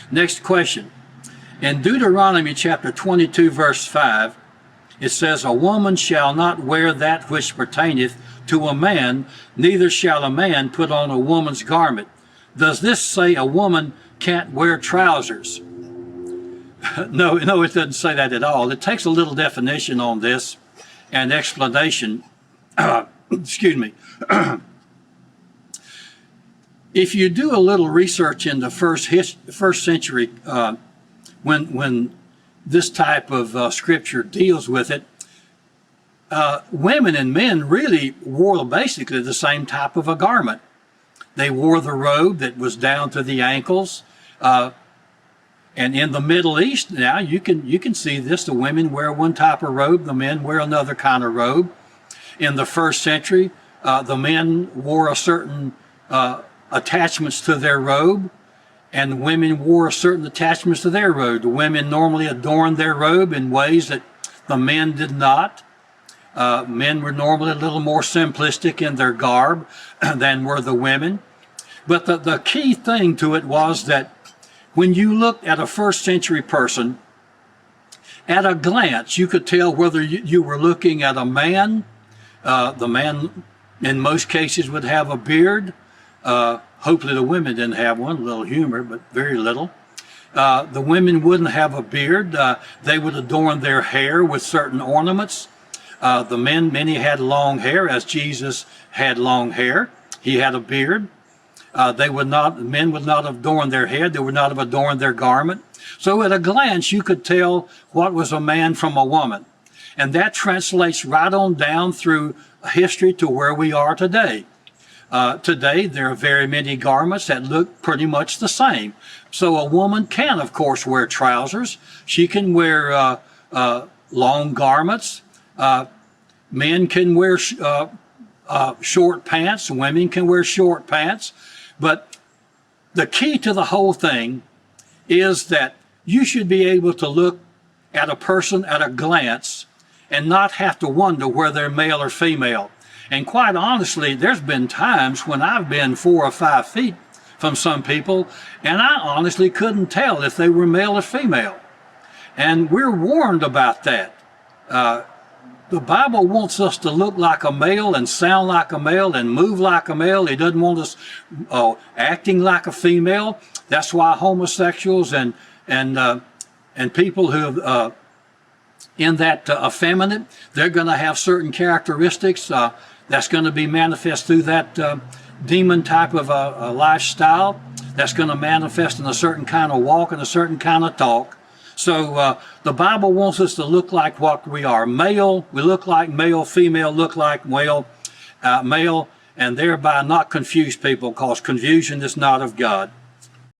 Next question. In Deuteronomy chapter 22, verse 5, it says, "A woman shall not wear that which pertaineth to a man, neither shall a man put on a woman's garment." Does this say a woman can't wear trousers? No, it doesn't say that at all. It takes a little definition on this and explanation. Excuse me. If you do a little research in the first century, when this type of scripture deals with it, women and men really wore basically the same type of a garment. They wore the robe that was down to the ankles. And in the Middle East now, you can see this. The women wear one type of robe, the men wear another kind of robe. In the first century, the men wore a certain attachments to their robe, and the women wore certain attachments to their robe. The women normally adorned their robe in ways that the men did not. Men were normally a little more simplistic in their garb than were the women. But the key thing to it was that when you looked at a first century person, at a glance, you could tell whether you were looking at a man. The man, in most cases, would have a beard. Hopefully the women didn't have one, a little humor, but very little. The women wouldn't have a beard. They would adorn their hair with certain ornaments. The men, many had long hair, as Jesus had long hair. He had a beard. Men would not have adorned their head. They would not have adorned their garment. So at a glance, you could tell what was a man from a woman. And that translates right on down through history to where we are today. Today, there are very many garments that look pretty much the same. So a woman can, of course, wear trousers. She can wear long garments. Men can wear short pants. Women can wear short pants. But the key to the whole thing is that you should be able to look at a person at a glance and not have to wonder whether they're male or female. And quite honestly, there's been times when I've been 4 or 5 feet from some people, and I honestly couldn't tell if they were male or female. And we're warned about that. The Bible wants us to look like a male and sound like a male and move like a male. He doesn't want us acting like a female. That's why homosexuals and people who are in that effeminate, they're going to have certain characteristics that's going to be manifest through that demon type of a lifestyle. That's going to manifest in a certain kind of walk and a certain kind of talk. So the Bible wants us to look like what we are. Male, we look like male. Female, look like male, and thereby not confuse people, because confusion is not of God.